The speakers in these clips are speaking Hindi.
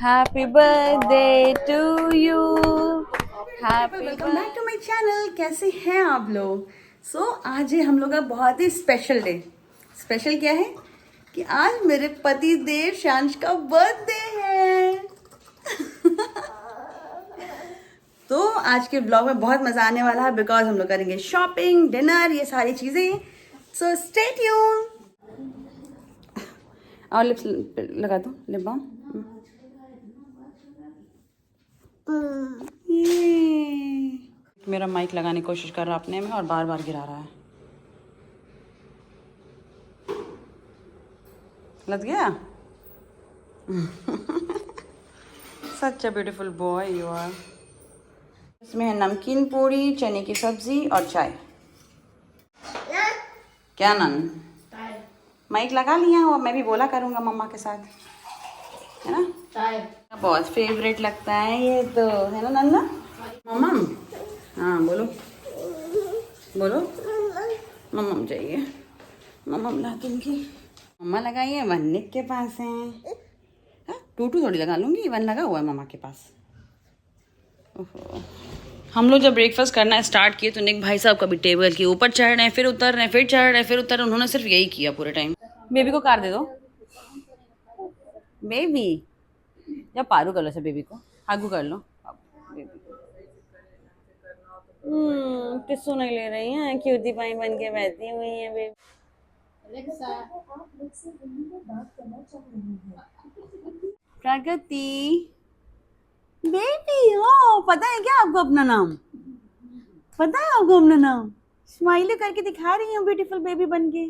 Happy birthday to you. Welcome back to my channel. कैसे हैं आप लोग? आज है हम लोग का बहुत ही स्पेशल डे। स्पेशल क्या है कि आज मेरे पति देव शांश का बर्थडे है। तो आज के ब्लॉग में बहुत मजा आने वाला है बिकॉज हम लोग करेंगे शॉपिंग, डिनर, ये सारी चीजें। So stay tune. और लिप्स लगा दो, लिप बाम। मेरा माइक लगाने की कोशिश कर रहा अपने में और बार बार गिरा रहा है। लग गया। Such a beautiful boy you are. इसमें है नमकीन पूरी, चने की सब्जी और चाय। क्या नन? माइक लगा लिया हूँ, अब मैं भी बोला करूँगा मम्मा के साथ, है ना? बहुत फेवरेट लगता है ये तो, है ना नन्ना? मम्मा हाँ बोलो बोलो। मम्मा चाहिए, मम्मा ला दूंगी। मम्मा लगाई है, वन निक के पास है। टूटू थोड़ी लगा लूंगी, वन लगा हुआ है मम्मा के पास। ओहो। हम लोग जब ब्रेकफास्ट करना स्टार्ट किए तो निक भाई साहब कभी टेबल के ऊपर चढ़ रहे हैं, फिर उतर रहे हैं, फिर चढ़ रहे हैं, फिर उतर रहे हैं। उन्होंने सिर्फ यही किया पूरे टाइम। बेबी को कार दे दो। बेबी या पारू कर लो से, बेबी को आगू कर लो। टिस्सू नहीं ले रही हैं, क्यूटी पाई बन के बैठी हुई है बेबी। प्रगति बेबी हो, पता है क्या आपको अपना नाम? पता है आपको अपना नाम? स्माइली करके दिखा रही हूँ ब्यूटीफुल बेबी बन के।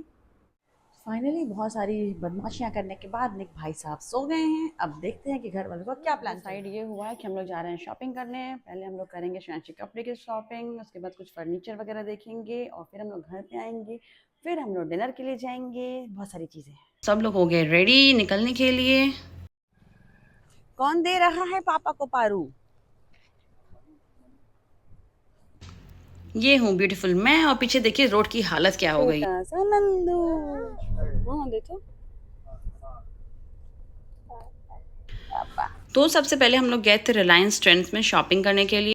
फाइनली बहुत सारी बदमाशियां करने के बाद निक भाई साहब सो गए हैं। अब देखते हैं कि घर वालों का क्या प्लान। साइड ये हुआ है कि हम लोग जा रहे हैं शॉपिंग करने। पहले हम लोग करेंगे शांशी कपड़े की शॉपिंग, उसके बाद कुछ फर्नीचर वगैरह देखेंगे और फिर हम लोग घर पे आएंगे। फिर हम लोग डिनर के लिए जाएंगे। बहुत सारी चीज़ें हैं। सब लोग हो गए रेडी निकलने के लिए। कौन दे रहा है पापा को पारू? ये हूँ ब्यूटीफुल मैं, और पीछे देखिए रोड की हालत क्या हो गई। नंदू हाँ देखो। तो सबसे पहले हम लोग गए थे रिलायंस ट्रेंड्स में शॉपिंग करने के लिए।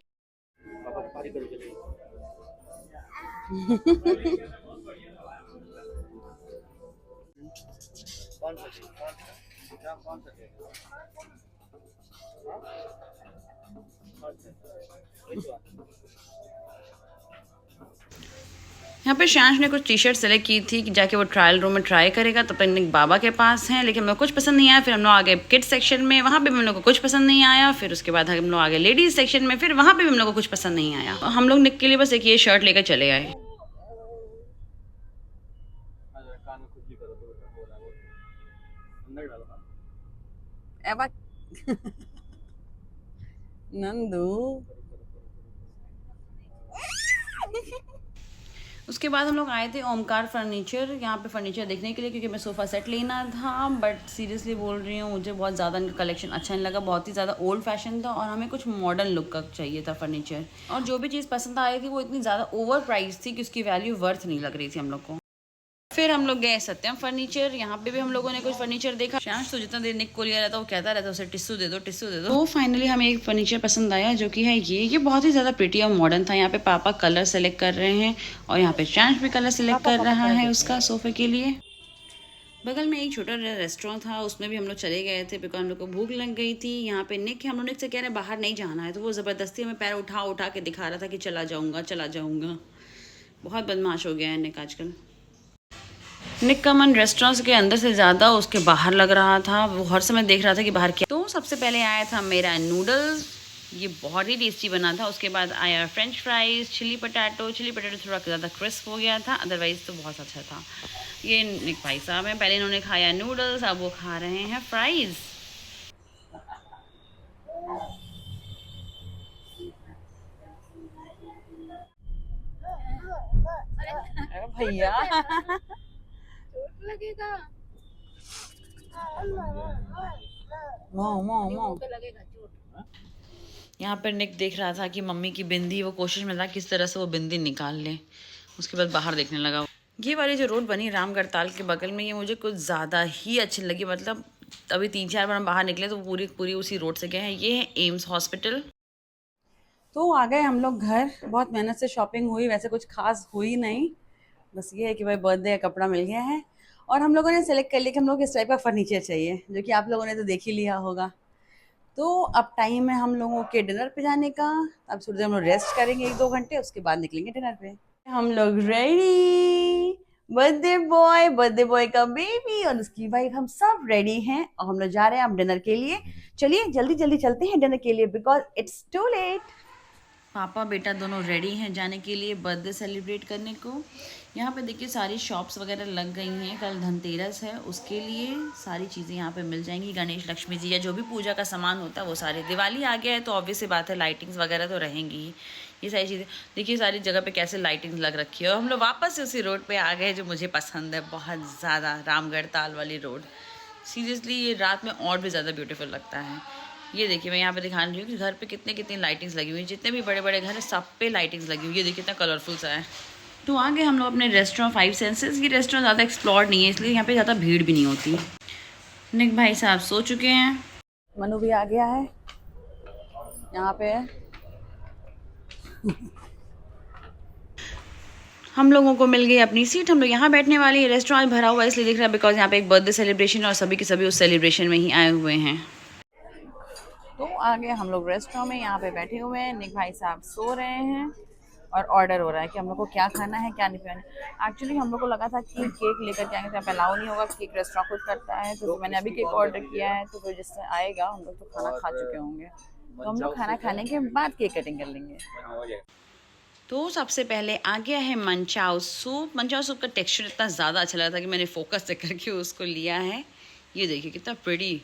यहाँ पे शांश ने कुछ टी शर्ट सेलेक्ट की थी कि जाके वो ट्रायल रूम में ट्राई करेगा। तब तक बाबा के पास हैं, लेकिन हम लोग कुछ पसंद नहीं आया। फिर हम लोग आगे किड्स सेक्शन में, वहाँ पे भी हम लोग को कुछ पसंद नहीं आया। फिर उसके बाद हम लोग आगे लेडीज सेक्शन में, फिर वहाँ पे भी हम लोग को कुछ पसंद नहीं आया। हम लोग निक के लिए बस एक ये शर्ट लेकर चले आए। नंदू उसके बाद हम लोग आए थे ओमकार फर्नीचर, यहाँ पे फर्नीचर देखने के लिए, क्योंकि मैं सोफ़ा सेट लेना था। बट सीरियसली बोल रही हूँ, मुझे बहुत ज़्यादा इनका कलेक्शन अच्छा नहीं लगा। बहुत ही ज़्यादा ओल्ड फैशन था और हमें कुछ मॉडर्न लुक का चाहिए था फर्नीचर। और जो भी चीज़ पसंद आई थी वो इतनी ज़्यादा ओवर प्राइस थी कि उसकी वैल्यू वर्थ नहीं लग रही थी हम लोग को। फिर हम लोग गए सत्यम फर्नीचर। यहाँ पे भी हम लोगों ने कुछ फर्नीचर देखा। शांश तो जितना देर निक को लिया रहता वो कहता रहता उसे टिश्यू दे दो, टिश्यू दे दो। तो फाइनली हमें एक फर्नीचर पसंद आया जो कि है ये बहुत ही ज़्यादा प्रिटी और मॉडर्न था। यहाँ पे पापा कलर सेलेक्ट कर रहे हैं और यहाँ पे शांश भी कलर सेलेक्ट कर रहा है उसका सोफे के लिए। बगल में एक छोटा रेस्टोरेंट था, उसमें भी हम लोग चले गए थे बिकॉज हम लोग को भूख लग गई थी। यहाँ पे निक हम लोग निक से कह रहे बाहर नहीं जाना है, तो वो ज़बरदस्ती हमें पैर उठा उठा के दिखा रहा था कि चला जाऊँगा चला जाऊँगा। बहुत बदमाश हो गया है निक आजकल। निक का मन रेस्टोरेंट्स के अंदर से ज़्यादा उसके बाहर लग रहा था। वो हर समय देख रहा था कि बाहर क्या। तो सबसे पहले आया था मेरा नूडल्स, ये बहुत ही टेस्टी बना था। उसके बाद आया फ्रेंच फ्राइज़, चिली पटाटो थोड़ा ज़्यादा क्रिस्प हो गया था, अदरवाइज़ तो बहुत अच्छा था। ये निक भाई साहब हैं, पहले इन्होंने खाया नूडल्स, अब वो खा रहे हैं फ्राइज़। भैया लगेगा। यहाँ पर निक देख रहा था कि मम्मी की बिंदी, वो कोशिश में था किस तरह से वो बिंदी निकाल ले। उसके बाद बाहर देखने लगा। ये वाली जो रोड बनी रामगढ़ताल के बगल में, ये मुझे कुछ ज़्यादा ही अच्छी लगी। मतलब अभी 3-4 बार हम बाहर निकले तो पूरी पूरी उसी रोड से गए हैं। ये है एम्स हॉस्पिटल। तो आ गए हम लोग घर। बहुत मेहनत से शॉपिंग हुई, वैसे कुछ खास हुई नहीं, बस ये है कि भाई बर्थडे का कपड़ा मिल गया है। और हम लोगों ने सेलेक्ट कर लिया कि हम लोग को इस टाइप का फर्नीचर चाहिए, जो कि आप लोगों ने तो देख ही लिया होगा। तो अब टाइम है हम लोगों के डिनर पे जाने का। अब थोड़ी देर हम लोग रेस्ट करेंगे 1-2 घंटे, उसके बाद निकलेंगे डिनर पे। हम लोग रेडी, बर्थडे बॉय का बेबी और उसकी वाइफ, हम सब रेडी हैं और हम लोग जा रहे हैं अब डिनर के लिए। चलिए जल्दी जल्दी चलते हैं डिनर के लिए, बिकॉज इट्स टू लेट। पापा बेटा दोनों रेडी हैं जाने के लिए बर्थडे सेलिब्रेट करने को। यहाँ पे देखिए सारी शॉप्स वगैरह लग गई हैं, कल धनतेरस है उसके लिए सारी चीज़ें यहाँ पे मिल जाएंगी। गणेश लक्ष्मी जी या जो भी पूजा का सामान होता है वो सारे, दिवाली आ गया है तो ऑब्वियस सी बात है लाइटिंग्स वगैरह तो रहेंगी ही। ये सारी चीज़ें देखिए सारी जगह पे कैसे लाइटिंग्स लग रखी है। और हम लोग वापस से उसी रोड पे आ गए जो मुझे पसंद है बहुत ज़्यादा, रामगढ़ ताल वाली रोड। सीरियसली ये रात में और भी ज़्यादा ब्यूटीफुल लगता है। ये देखिए मैं यहाँ पे दिखा रही हूँ कि घर पे कितने कितनी लाइटिंग्स लगी हुई हैं, जितने भी बड़े बड़े घर हैं सब पे लाइटिंग्स लगी हुई है। ये देखिए कितना कलरफुल सा है। तो आगे हम लोग अपने रेस्टोरेंट फाइव सेंसेस। ये रेस्टोरेंट ज़्यादा एक्सप्लोर नहीं है इसलिए यहाँ पे ज़्यादा भीड़ भी नहीं होती। निक भाई साहब सो चुके हैं। मनु भी आ गया है यहाँ पे। हम लोगों को मिल गई अपनी सीट, हम लोग यहाँ बैठने वाले हैं। रेस्टोरेंट भरा हुआ है इसलिए दिख रहा है बिकॉज यहाँ पे एक बर्थडे सेलिब्रेशन और सभी के सभी उस सेलिब्रेशन में ही आए हुए हैं। तो आगे हम लोग रेस्टोरेंट में यहाँ पे बैठे हुए हैं, निक भाई साहब सो रहे हैं और ऑर्डर हो रहा है कि हम लोग को क्या खाना है क्या नहीं खाना है। एक्चुअली हम लोग को लगा था कि केक लेकर के आएंगे तो यहाँ अलाउ नहीं होगा, केक रेस्टोरेंट खुद करता है। तो मैंने अभी केक ऑर्डर किया है, तो फिर जिससे आएगा हम लोग तो खाना खा चुके होंगे, तो हम लोग खाना खाने के बाद केक कटिंग कर लेंगे। तो सबसे पहले आ गया है मंचाओ सूप। मंचाओ सूप का टेक्सचर इतना ज़्यादा अच्छा लगा था कि मैंने फोकस से करके उसको लिया है। ये देखिए कितना प्रिटी।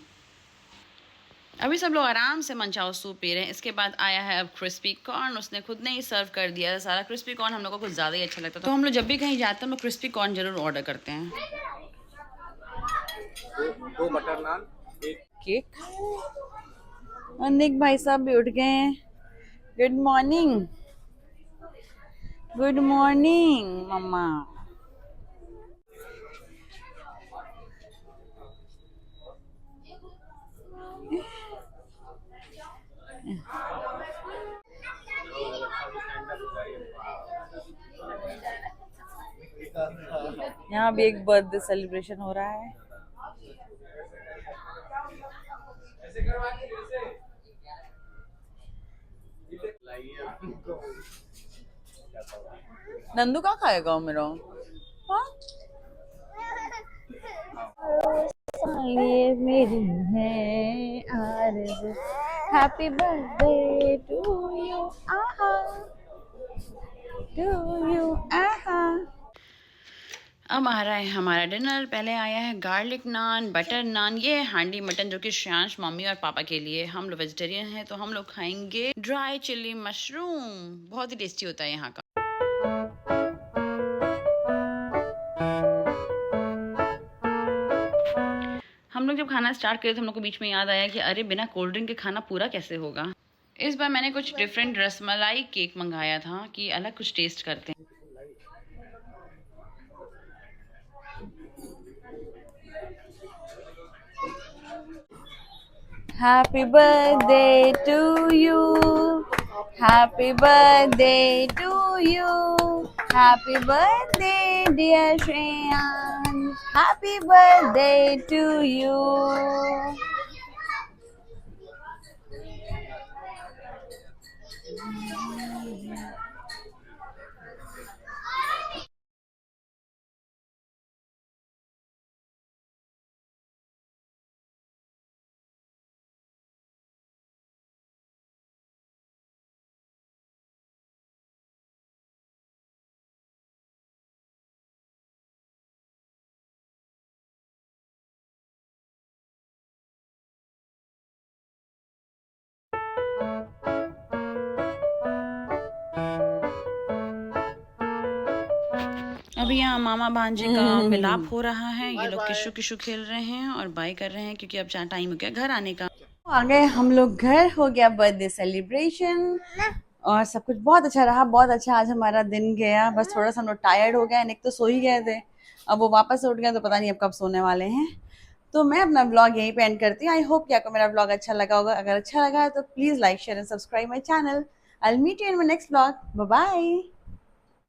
अभी सब लोग आराम से मंचाओ सूप पी रहे हैं। इसके बाद आया है अब क्रिस्पी कॉर्न, उसने खुद ने ही सर्व कर दिया है सारा। क्रिस्पी कॉर्न हम लोग को कुछ ज़्यादा ही अच्छा लगता है तो हम लोग जब भी कहीं जाते हैं हम लोग क्रिस्पी कॉर्न जरूर ऑर्डर करते हैं। दो बटर नान, एक केक। और निक भाई साहब भी उठ गए हैं। गुड मॉर्निंग, गुड मॉर्निंग मम्मा। यहाँ भी एक बर्थडे सेलिब्रेशन हो रहा है। नंदू का खाएगा मेरा? हाँ? ये मेरी है आरज़ू, हैप्पी बर्थडे टू यू, आहा टू यू, आहा। अब आ रहा है हमारा डिनर। पहले आया है गार्लिक नान, बटर नान। ये है हांडी मटन जो कि श्रेयांश मम्मी और पापा के लिए। हम लोग वेजिटेरियन हैं तो हम लोग खाएंगे ड्राई चिली मशरूम। बहुत ही टेस्टी होता है यहाँ का। हम लोग जब खाना स्टार्ट करे तो हम लोग को बीच में याद आया कि अरे बिना कोल्ड ड्रिंक के खाना पूरा कैसे होगा। इस बार मैंने कुछ डिफरेंट रसमलाई केक मंगाया था कि अलग कुछ टेस्ट करते हैं। Happy birthday to you, happy birthday to you, happy birthday dear Shreyansh, happy birthday to you. अभी यहाँ मामा भांजे का मिलाप हो रहा है। ये लोग किशु किशु खेल रहे हैं और बाय कर रहे हैं क्योंकि अब टाइम हो गया घर आने का। आ गए हम लोग घर, हो गया बर्थडे सेलिब्रेशन और सब कुछ बहुत अच्छा रहा, बहुत अच्छा आज हमारा दिन गया। बस थोड़ा सा हम लोग टायर्ड हो गए, एक तो सो ही गए थे, अब वो वापस से उठ गए तो पता नहीं अब कब सोने वाले हैं। तो मैं अपना ब्लॉग यहीं पे एंड करती हूँ। आई होप कि आपको मेरा ब्लॉग अच्छा लगा होगा। अगर अच्छा लगा है तो please like share and subscribe my channel. I will meet you in my next blog. Bye bye.